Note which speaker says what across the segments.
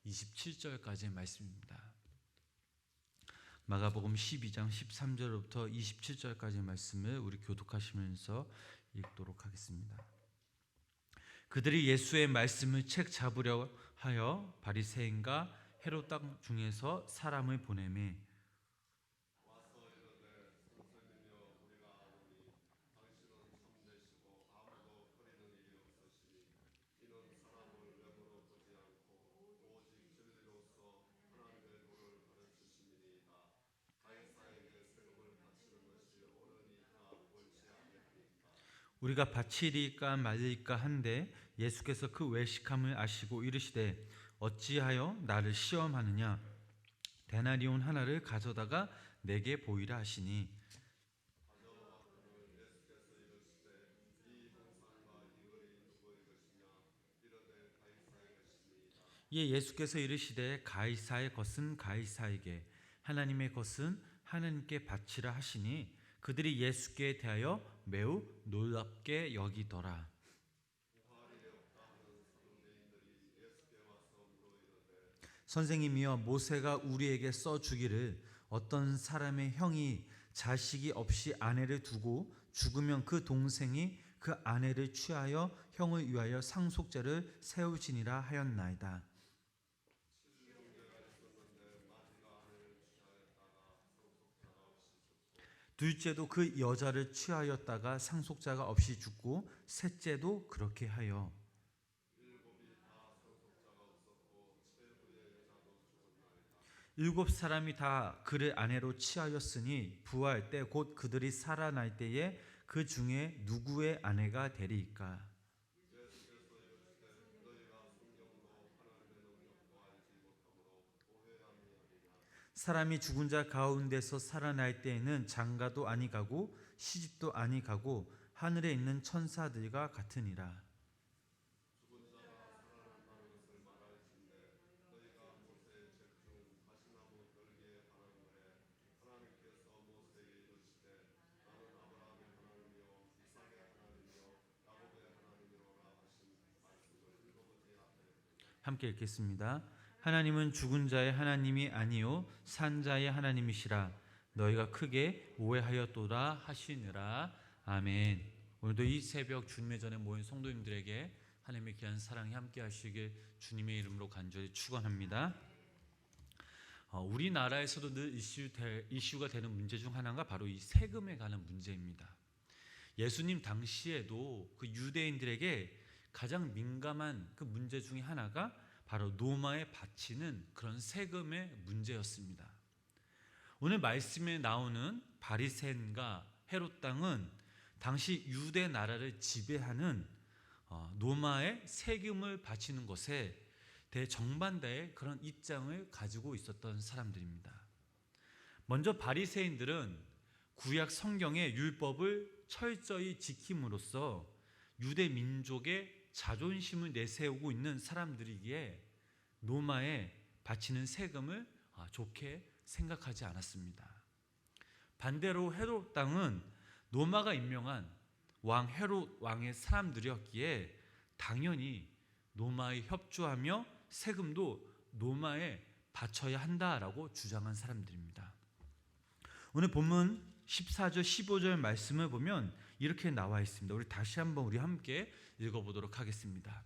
Speaker 1: 27절까지의 말씀입니다. 마가복음 12장 13절부터 27절까지의 말씀을 우리 교독하시면서 읽도록 하겠습니다. 그들이 예수의 말씀을 책 잡으려 하여 바리새인과 헤롯 땅 중에서 사람을 보내매 우리가 바치리까 말리까 한데 예수께서 그 외식함을 아시고 이르시되 어찌하여 나를 시험하느냐 데나리온 하나를 가져다가 내게 보이라 하시니 이에 예수께서 이르시되 가이사의 것은 가이사에게 하나님의 것은 하나님께 바치라 하시니 그들이 예수께 대하여 매우 놀랍게 여기더라. 선생님이여 모세가 우리에게 써주기를 어떤 사람의 형이 자식이 없이 아내를 두고 죽으면 그 동생이 그 아내를 취하여 형을 위하여 상속죄를 세우지니라 하였나이다. 둘째도 그 여자를 취하였다가 상속자가 없이 죽고 셋째도 그렇게 하여 일곱 사람이 다 그를 아내로 취하였으니 부활 때 곧 그들이 살아날 때에 그 중에 누구의 아내가 되리이까? 사람이 죽은 자 가운데서 살아날 때에는 장가도 아니 가고 시집도 아니 가고 하늘에 있는 천사들과 같으니라. 함께 읽겠습니다. 하나님은 죽은 자의 하나님이 아니요 산 자의 하나님이시라. 너희가 크게 오해하였도다 하시느라. 아멘. 오늘도 이 새벽 주님의 전에 모인 성도님들에게 하나님의 귀한 사랑이 함께 하시길 주님의 이름으로 간절히 축원합니다. 우리나라에서도 늘 이슈가 되는 문제 중 하나가 바로 이 세금에 관한 문제입니다. 예수님 당시에도 그 유대인들에게 가장 민감한 그 문제 중에 하나가 바로 노마에 바치는 그런 세금의 문제였습니다. 오늘 말씀에 나오는 바리새인과 헤롯 땅은 당시 유대 나라를 지배하는 노마의 세금을 바치는 것에 대정반대의 그런 입장을 가지고 있었던 사람들입니다. 먼저 바리새인들은 구약 성경의 율법을 철저히 지킴으로써 유대 민족의 자존심을 내세우고 있는 사람들이기에 노마에 바치는 세금을 좋게 생각하지 않았습니다. 반대로 헤롯 땅은 노마가 임명한 왕 헤롯 왕의 사람들이었기에 당연히 노마에 협조하며 세금도 노마에 바쳐야 한다라고 주장한 사람들입니다. 오늘 본문 14절 15절 말씀을 보면 이렇게 나와 있습니다. 우리 다시 한번 우리 함께 읽어보도록 하겠습니다.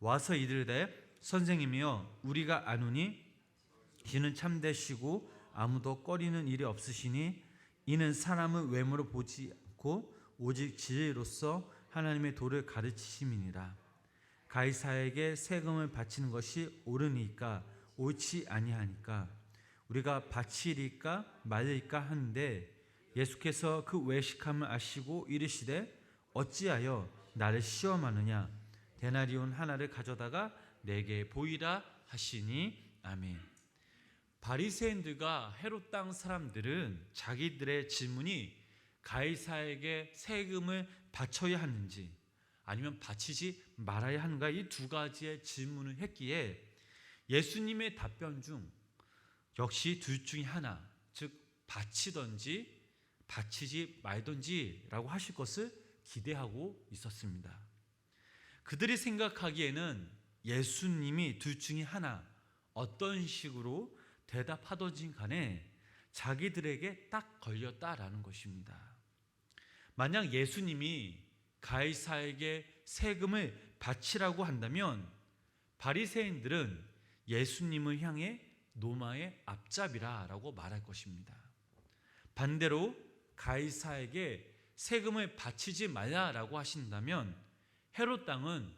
Speaker 1: 와서 이르되 선생님이여 우리가 아노니 이는 참되시고 아무도 꺼리는 일이 없으시니 이는 사람을 외모로 보지 않고 오직 진리로서 하나님의 도를 가르치심이니라. 가이사에게 세금을 바치는 것이 옳으니까 옳지 아니하니까 우리가 바치리까 말릴까 하는데 예수께서 그 외식함을 아시고 이르시되 어찌하여 나를 시험하느냐 데나리온 하나를 가져다가 내게 보이라 하시니. 아멘. 바리새인들과 헤롯 땅 사람들은 자기들의 질문이 가이사에게 세금을 바쳐야 하는지 아니면 바치지 말아야 하는가 이 두 가지의 질문을 했기에 예수님의 답변 중 역시 둘 중에 하나, 즉 바치든지 바치지 말든지라고 하실 것을 기대하고 있었습니다. 그들이 생각하기에는 예수님이 둘 중에 하나, 어떤 식으로 대답하든지 간에 자기들에게 딱 걸렸다라는 것입니다. 만약 예수님이 가이사에게 세금을 바치라고 한다면 바리새인들은 예수님을 향해 노마의 앞잡이라라고 말할 것입니다. 반대로 가이사에게 세금을 바치지 말라라고 하신다면 헤롯 당은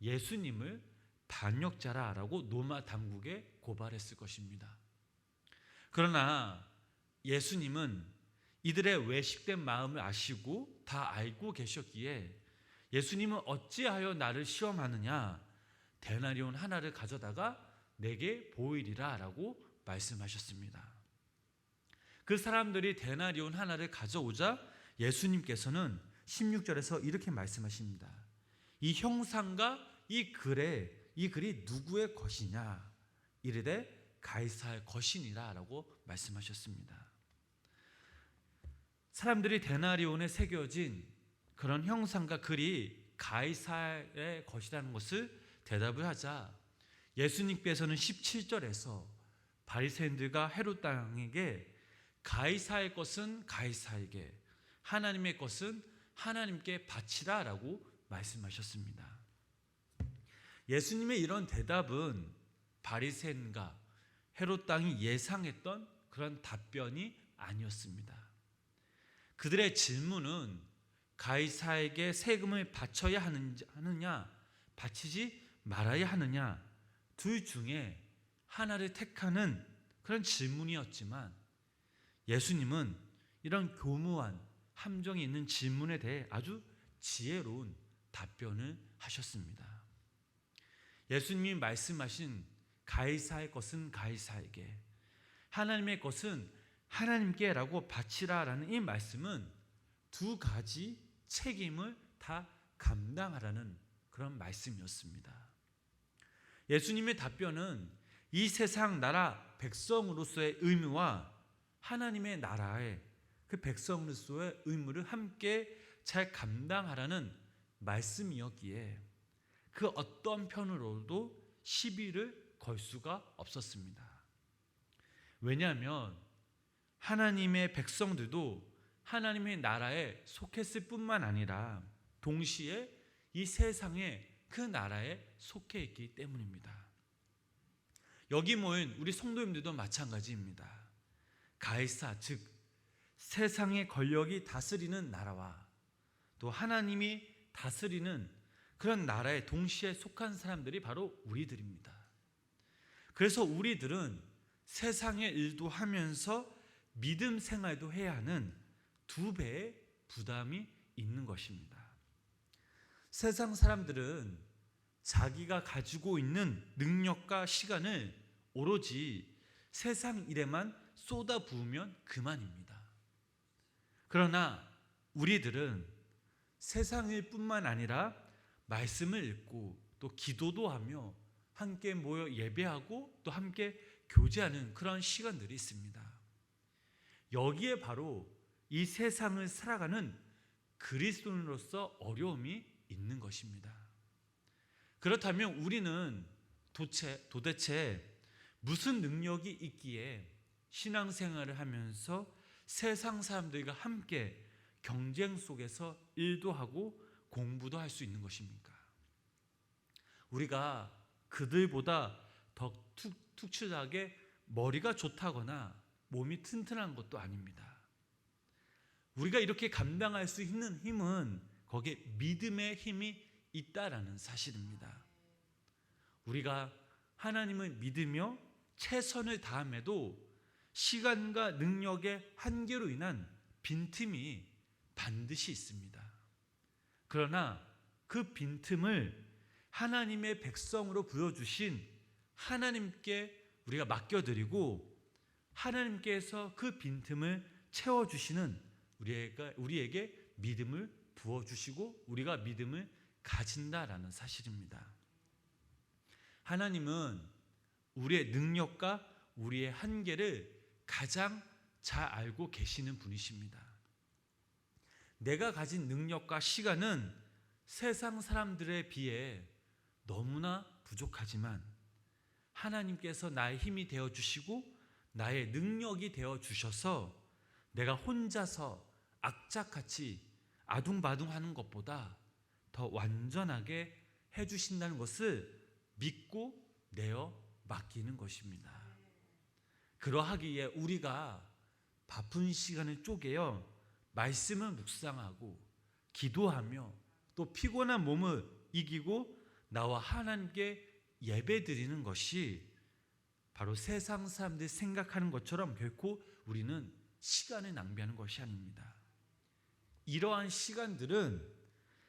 Speaker 1: 예수님을 반역자라라고 로마 당국에 고발했을 것입니다. 그러나 예수님은 이들의 외식된 마음을 아시고 다 알고 계셨기에 예수님은 어찌하여 나를 시험하느냐, 데나리온 하나를 가져다가 내게 보이리라 라고 말씀하셨습니다. 그 사람들이 데나리온 하나를 가져오자 예수님께서는 16절에서 이렇게 말씀하십니다. 이 형상과 이 글이 누구의 것이냐? 이르되 가이사의 것이니라 라고 말씀하셨습니다. 사람들이 데나리온에 새겨진 그런 형상과 글이 가이사의 것이라는 것을 대답을 하자 예수님께서는 17절에서 바리새인들과 헤롯 당에게 가이사의 것은 가이사에게, 하나님의 것은 하나님께 바치라 라고 말씀하셨습니다. 예수님의 이런 대답은 바리새인과 헤롯 당이 예상했던 그런 답변이 아니었습니다. 그들의 질문은 가이사에게 세금을 바쳐야 하느냐, 바치지 말아야 하느냐, 둘 중에 하나를 택하는 그런 질문이었지만 예수님은 이런 교묘한 함정이 있는 질문에 대해 아주 지혜로운 답변을 하셨습니다. 예수님이 말씀하신 가이사의 것은 가이사에게, 하나님의 것은 하나님께라고 바치라라는 이 말씀은 두 가지 책임을 다 감당하라는 그런 말씀이었습니다. 예수님의 답변은 이 세상 나라 백성으로서의 의무와 하나님의 나라의 그 백성으로서의 의무를 함께 잘 감당하라는 말씀이었기에 그 어떤 편으로도 시비를 걸 수가 없었습니다. 왜냐하면 하나님의 백성들도 하나님의 나라에 속했을 뿐만 아니라 동시에 이 세상의 그 나라에 속해 있기 때문입니다. 여기 모인 우리 성도님들도 마찬가지입니다. 가이사, 즉 세상의 권력이 다스리는 나라와 또 하나님이 다스리는 그런 나라에 동시에 속한 사람들이 바로 우리들입니다. 그래서 우리들은 세상의 일도 하면서 믿음 생활도 해야 하는 두 배의 부담이 있는 것입니다. 세상 사람들은 자기가 가지고 있는 능력과 시간을 오로지 세상 일에만 쏟아부으면 그만입니다. 그러나 우리들은 세상 일뿐만 아니라 말씀을 읽고 또 기도도 하며 함께 모여 예배하고 또 함께 교제하는 그런 시간들이 있습니다. 여기에 바로 이 세상을 살아가는 그리스도인으로서 어려움이 있는 것입니다. 그렇다면 우리는 도대체 무슨 능력이 있기에 신앙생활을 하면서 세상 사람들과 함께 경쟁 속에서 일도 하고 공부도 할 수 있는 것입니까? 우리가 그들보다 더 특출나게 머리가 좋다거나 몸이 튼튼한 것도 아닙니다. 우리가 이렇게 감당할 수 있는 힘은 거기에 믿음의 힘이 있다라는 사실입니다. 우리가 하나님을 믿으며 최선을 다함에도 시간과 능력의 한계로 인한 빈틈이 반드시 있습니다. 그러나 그 빈틈을 하나님의 백성으로 부여주신 하나님께 우리가 맡겨드리고 하나님께서 그 빈틈을 채워주시는 우리에게 믿음을 부어주시고 우리가 믿음을 가진다라는 사실입니다. 하나님은 우리의 능력과 우리의 한계를 가장 잘 알고 계시는 분이십니다. 내가 가진 능력과 시간은 세상 사람들에 비해 너무나 부족하지만 하나님께서 나의 힘이 되어 주시고 나의 능력이 되어 주셔서 내가 혼자서 악착같이 아둥바둥하는 것보다 더 완전하게 해주신다는 것을 믿고 내어 맡기는 것입니다. 그러하기에 우리가 바쁜 시간을 쪼개어 말씀을 묵상하고 기도하며 또 피곤한 몸을 이기고 나와 하나님께 예배드리는 것이 바로 세상 사람들이 생각하는 것처럼 결코 우리는 시간을 낭비하는 것이 아닙니다. 이러한 시간들은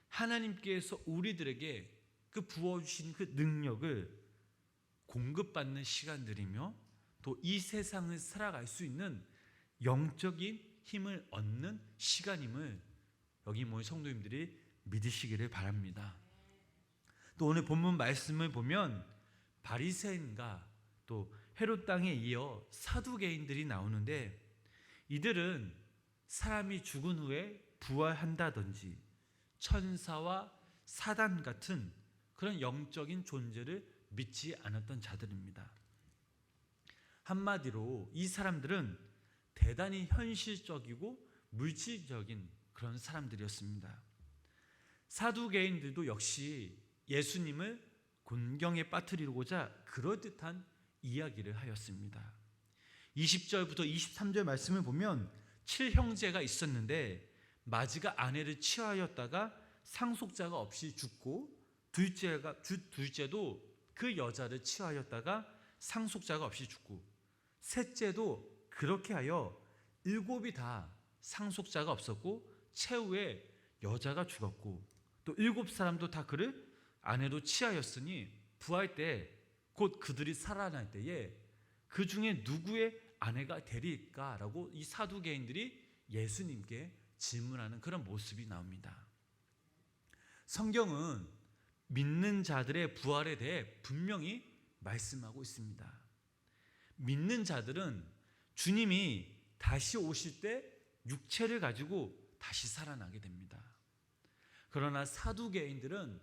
Speaker 1: 하나님께서 우리들에게 그 부어주신 그 능력을 공급받는 시간들이며 또 이 세상을 살아갈 수 있는 영적인 힘을 얻는 시간임을 여기 모인 성도님들이 믿으시기를 바랍니다. 또 오늘 본문 말씀을 보면 바리새인과 또 헤롯 땅에 이어 사두개인들이 나오는데 이들은 사람이 죽은 후에 부활한다든지 천사와 사단 같은 그런 영적인 존재를 믿지 않았던 자들입니다. 한마디로 이 사람들은 대단히 현실적이고 물질적인 그런 사람들이었습니다. 사두개인들도 역시 예수님을 곤경에 빠뜨리고자 그럴듯한 이야기를 하였습니다. 20절부터 23절 말씀을 보면 7형제가 있었는데 마지가 아내를 취하였다가 상속자가 없이 죽고 둘째도 그 여자를 취하였다가 상속자가 없이 죽고 셋째도 그렇게 하여 7이 다 상속자가 없었고 최후에 여자가 죽었고 또 7사람도 다 그를 아내로 취하였으니 부활 때 곧 그들이 살아날 때에 그 중에 누구의 아내가 되리까라고 이 사두개인들이 예수님께 질문하는 그런 모습이 나옵니다. 성경은 믿는 자들의 부활에 대해 분명히 말씀하고 있습니다. 믿는 자들은 주님이 다시 오실 때 육체를 가지고 다시 살아나게 됩니다. 그러나 사두개인들은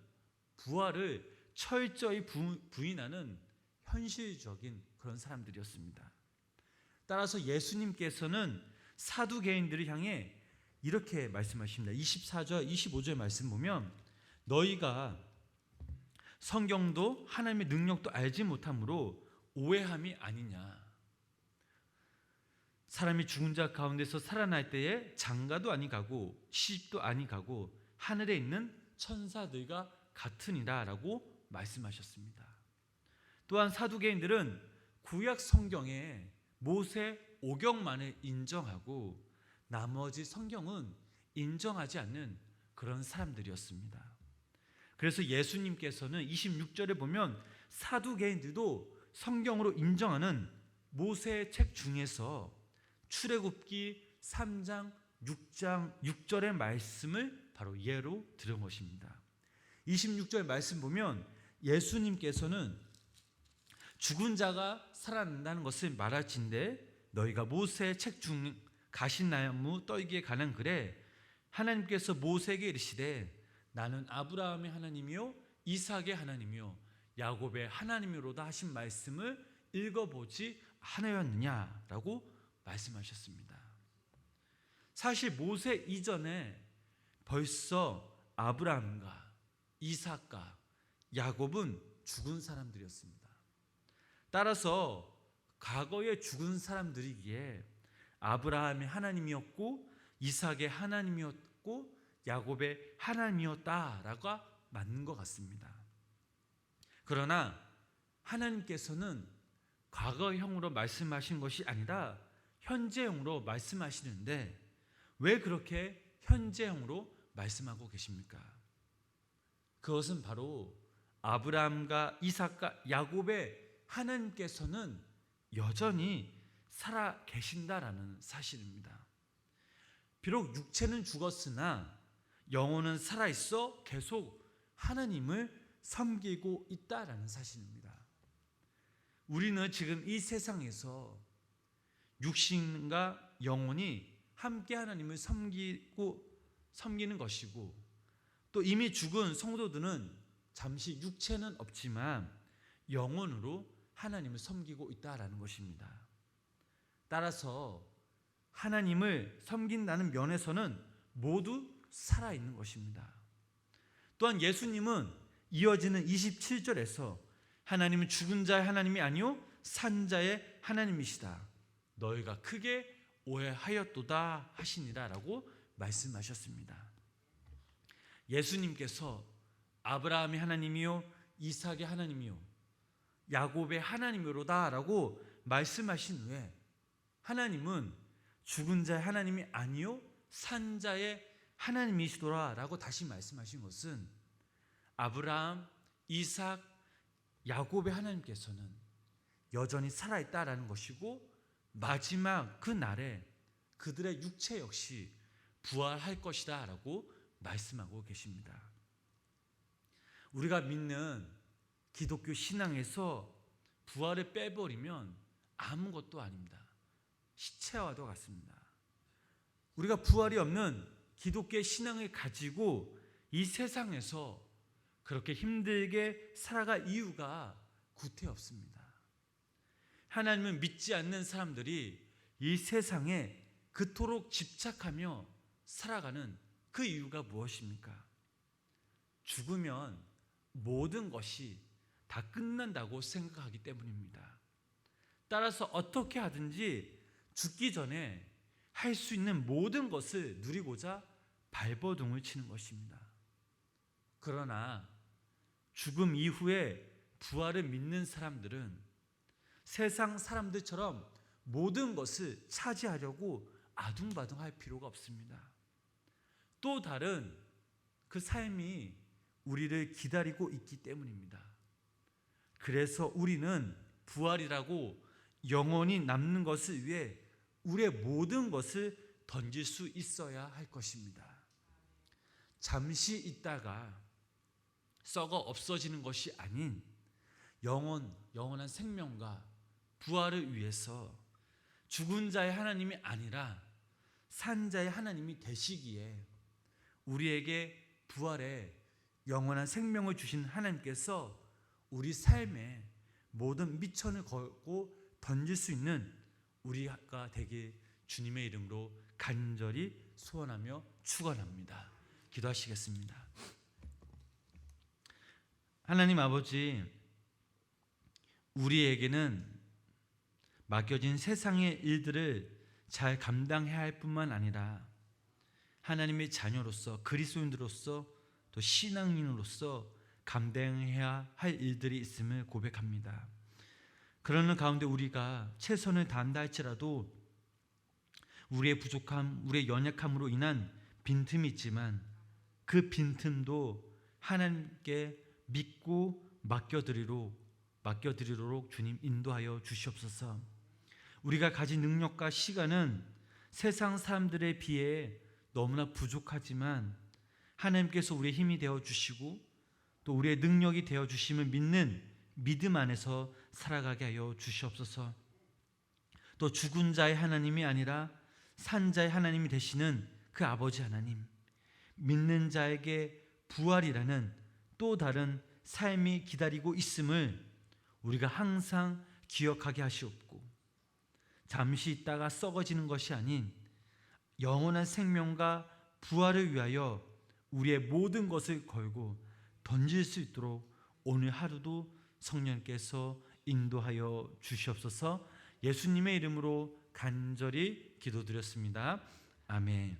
Speaker 1: 부활을 철저히 부인하는 현실적인 그런 사람들이었습니다. 따라서 예수님께서는 사두개인들을 향해 이렇게 말씀하십니다. 24절, 25절 말씀 보면 너희가 성경도 하나님의 능력도 알지 못함으로 오해함이 아니냐. 사람이 죽은 자 가운데서 살아날 때에 장가도 아니 가고 시집도 아니 가고 하늘에 있는 천사들과 같으니라 라고 말씀하셨습니다. 또한 사두개인들은 구약 성경에 모세 오경만을 인정하고 나머지 성경은 인정하지 않는 그런 사람들이었습니다. 그래서 예수님께서는 26절에 보면 사두개인들도 성경으로 인정하는 모세의 책 중에서 출애굽기 3장 6장 6절의 말씀을 바로 예로 들은 것입니다. 26절 말씀 보면 예수님께서는 죽은 자가 살아난다는 것을 말할진대 너희가 모세의 책 중 가시나무 떨기에 관한 글에 하나님께서 모세에게 이르시되 나는 아브라함의 하나님이요 이삭의 하나님이요 야곱의 하나님이로다 하신 말씀을 읽어보지 않으셨느냐라고 말씀하셨습니다. 사실 모세 이전에 벌써 아브라함과 이삭과 야곱은 죽은 사람들이었습니다. 따라서 과거에 죽은 사람들이기에 아브라함의 하나님이었고 이삭의 하나님이었고 야곱의 하나님이었다라고 맞는 것 같습니다. 그러나 하나님께서는 과거형으로 말씀하신 것이 아니라 현재형으로 말씀하시는데 왜 그렇게 현재형으로 말씀하고 계십니까? 그것은 바로 아브라함과 이삭과 야곱의 하나님께서는 여전히 살아 계신다라는 사실입니다. 비록 육체는 죽었으나 영혼은 살아있어 계속 하나님을 섬기고 있다라는 사실입니다. 우리는 지금 이 세상에서 육신과 영혼이 함께 하나님을 섬기는 것이고 또 이미 죽은 성도들은 잠시 육체는 없지만 영혼으로 하나님을 섬기고 있다라는 것입니다. 따라서 하나님을 섬긴다는 면에서는 모두 살아있는 것입니다. 또한 예수님은 이어지는 27절에서 하나님은 죽은 자의 하나님이 아니요 산 자의 하나님이시다. 너희가 크게 오해하였도다 하시니라 라고 말씀하셨습니다. 예수님께서 아브라함의 하나님이요 이삭의 하나님이요 야곱의 하나님이로다 라고 말씀하신 후에 하나님은 죽은 자의 하나님이 아니요 산 자의 하나님이시더라 라고 다시 말씀하신 것은 아브라함, 이삭, 야곱의 하나님께서는 여전히 살아있다라는 것이고 마지막 그 날에 그들의 육체 역시 부활할 것이다 라고 말씀하고 계십니다. 우리가 믿는 기독교 신앙에서 부활을 빼버리면 아무것도 아닙니다. 시체와도 같습니다. 우리가 부활이 없는 기독교의 신앙을 가지고 이 세상에서 그렇게 힘들게 살아갈 이유가 구태 없습니다. 하나님을 믿지 않는 사람들이 이 세상에 그토록 집착하며 살아가는 그 이유가 무엇입니까? 죽으면 모든 것이 다 끝난다고 생각하기 때문입니다. 따라서 어떻게 하든지 죽기 전에 할 수 있는 모든 것을 누리고자 발버둥을 치는 것입니다. 그러나 죽음 이후에 부활을 믿는 사람들은 세상 사람들처럼 모든 것을 차지하려고 아둥바둥할 필요가 없습니다. 또 다른 그 삶이 우리를 기다리고 있기 때문입니다. 그래서 우리는 부활이라고 영원히 남는 것을 위해 우리의 모든 것을 던질 수 있어야 할 것입니다. 잠시 있다가 썩어 없어지는 것이 아닌 영원한 생명과 부활을 위해서 죽은 자의 하나님이 아니라 산 자의 하나님이 되시기에 우리에게 부활의 영원한 생명을 주신 하나님께서 우리 삶에 모든 미천을 걸고 던질 수 있는 우리가 되길 주님의 이름으로 간절히 소원하며 축원합니다. 기도하시겠습니다. 하나님 아버지, 우리에게는 맡겨진 세상의 일들을 잘 감당해야 할 뿐만 아니라 하나님의 자녀로서 그리스도인으로서 또 신앙인으로서 감당해야 할 일들이 있음을 고백합니다. 그러는 가운데 우리가 최선을 다한다 할지라도 우리의 부족함, 우리의 연약함으로 인한 빈틈이 있지만 그 빈틈도 하나님께 믿고 맡겨드리도록 주님 인도하여 주시옵소서. 우리가 가진 능력과 시간은 세상 사람들에 비해 너무나 부족하지만 하나님께서 우리의 힘이 되어주시고 또 우리의 능력이 되어주심을 믿는 믿음 안에서 살아가게 하여 주시옵소서. 또 죽은 자의 하나님이 아니라 산 자의 하나님이 되시는 그 아버지 하나님, 믿는 자에게 부활이라는 또 다른 삶이 기다리고 있음을 우리가 항상 기억하게 하시옵고 잠시 있다가 썩어지는 것이 아닌 영원한 생명과 부활을 위하여 우리의 모든 것을 걸고 던질 수 있도록 오늘 하루도 성령께서 인도하여 주시옵소서. 예수님의 이름으로 간절히 기도드렸습니다. 아멘.